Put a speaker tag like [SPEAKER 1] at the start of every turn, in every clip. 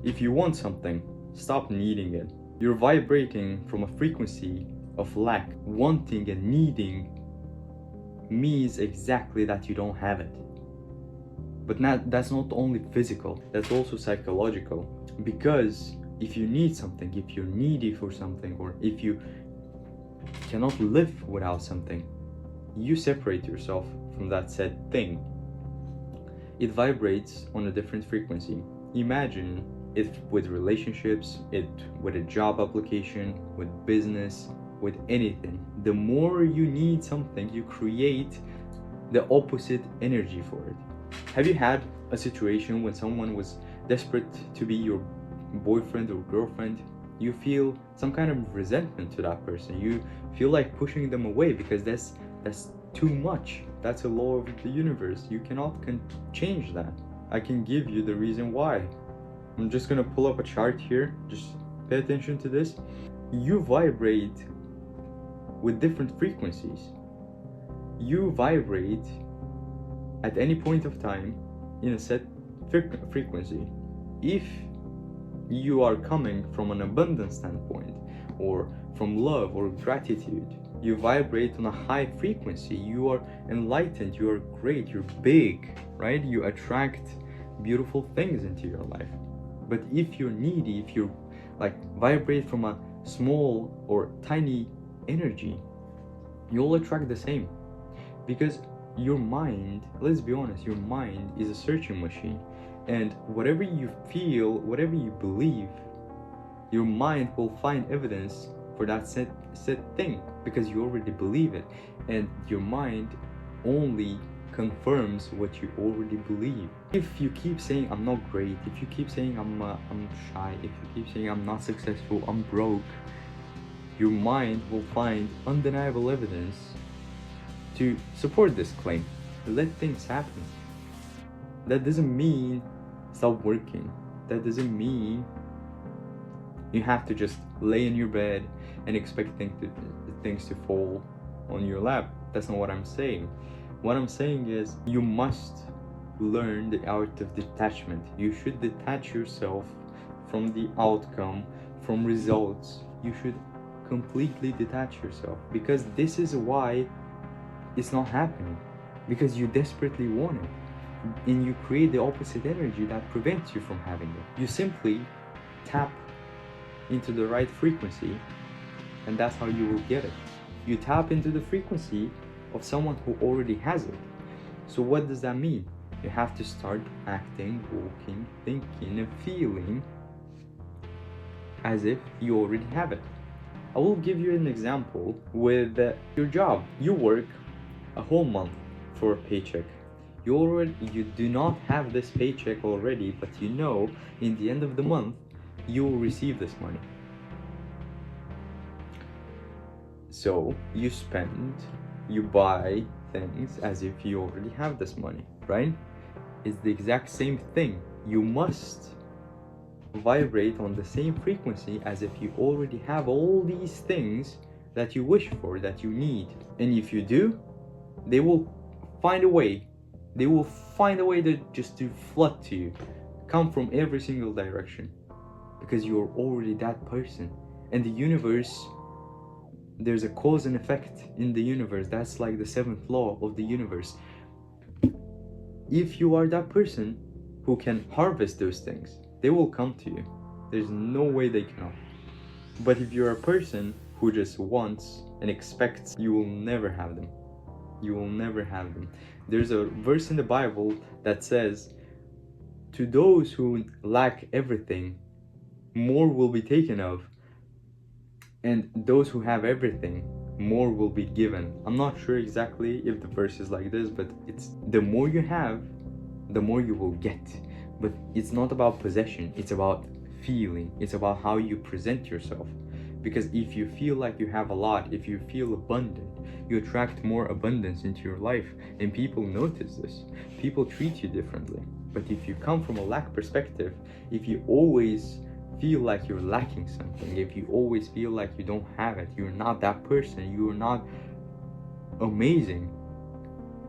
[SPEAKER 1] If you want something, stop needing it. You're vibrating from a frequency of lack. Wanting and needing means exactly that you don't have it. But that's not only physical, that's also psychological. Because if you need something, if you're needy for something, or if you cannot live without something, you separate yourself from that said thing. It vibrates on a different frequency. Imagine it with relationships, it with a job application, with business, with anything. The more you need something, you create the opposite energy for it. Have you had a situation when someone was desperate to be your boyfriend or girlfriend? You feel some kind of resentment to that person. You feel like pushing them away because that's too much. That's a law of the universe. You cannot change that. I can give you the reason why. I'm just gonna pull up a chart here. Just pay attention to this. You vibrate with different frequencies. You vibrate at any point of time in a set frequency. If you are coming from an abundance standpoint, or from love or gratitude, you vibrate on a high frequency. You are enlightened, you are great, you're big, right? You attract beautiful things into your life. But if you're needy, if you like vibrate from a small or tiny energy, you'll attract the same. Because your mind, let's be honest, your mind is a searching machine. And whatever you feel, whatever you believe, your mind will find evidence for that said thing, because you already believe it. And your mind only confirms what you already believe. If you keep saying I'm not great, if you keep saying I'm shy, if you keep saying I'm not successful, I'm broke, your mind will find undeniable evidence to support this claim. Let things happen. That doesn't mean stop working. That doesn't mean you have to just lay in your bed and expect things to fall on your lap. That's not what I'm saying. What I'm saying is you must learn the art of detachment. You should detach yourself from the outcome, from results. You should completely detach yourself, because this is why it's not happening, because you desperately want it, and you create the opposite energy that prevents you from having it. You simply tap into the right frequency, and that's how you will get it. You tap into the frequency of someone who already has it. So what does that mean? You have to start acting, walking, thinking, and feeling as if you already have it. I will give you an example with your job. You work a whole month for a paycheck. You do not have this paycheck already, but you know in the end of the month you will receive this money. So you spend, you buy things as if you already have this money, right? It's the exact same thing. You must vibrate on the same frequency as if you already have all these things that you wish for, that you need. And if you do, they will find a way. They will find a way to flood to you, come from every single direction, because you're already that person. And the universe, there's a cause and effect in the universe. That's like the seventh law of the universe. If you are that person who can harvest those things, they will come to you. There's no way they cannot. But if you're a person who just wants and expects, you will never have them. You will never have them. There's a verse in the Bible that says, to those who lack everything, more will be taken of, and those who have everything, more will be given. I'm not sure exactly if the verse is like this, but it's the more you have, the more you will get. But it's not about possession, it's about feeling, it's about how you present yourself. Because if you feel like you have a lot, if you feel abundant, you attract more abundance into your life, and people notice this. People treat you differently. But if you come from a lack perspective, if you always feel like you're lacking something, if you always feel like you don't have it, you're not that person, you're not amazing,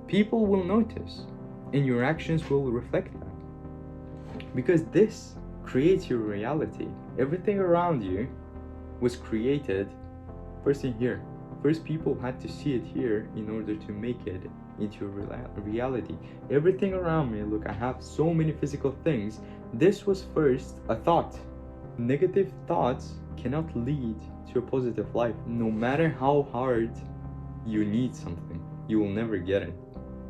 [SPEAKER 1] people will notice, and your actions will reflect that. Because this creates your reality. Everything around you was created first in here. First, people had to see it here in order to make it into reality. Everything around me, look, I have so many physical things. This was first a thought. Negative thoughts cannot lead to a positive life. No matter how hard you need something, you will never get it,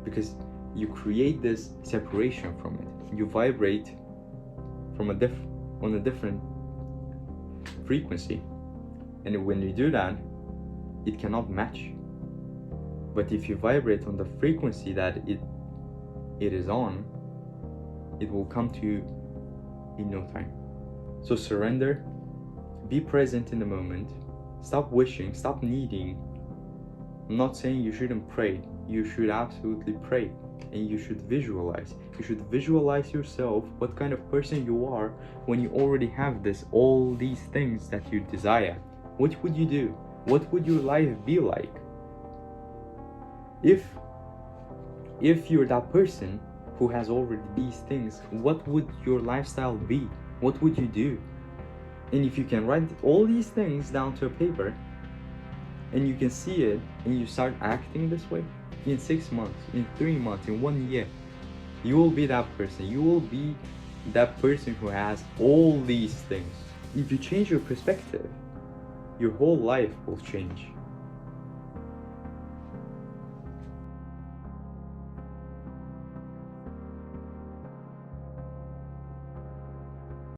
[SPEAKER 1] because you create this separation from it. You vibrate from on a different frequency, and when you do that, it cannot match. But if you vibrate on the frequency that it is on, it will come to you in no time. So surrender, be present in the moment, stop wishing, stop needing. I'm not saying you shouldn't pray. You should absolutely pray, and you should visualize. You should visualize yourself, what kind of person you are when you already have all these things that you desire. What would you do? What would your life be like? If you're that person who has already these things, what would your lifestyle be? What would you do? And if you can write all these things down to a paper, and you can see it, and you start acting this way, in 6 months, in 3 months, in 1 year, you will be that person. You will be that person who has all these things. If you change your perspective, your whole life will change.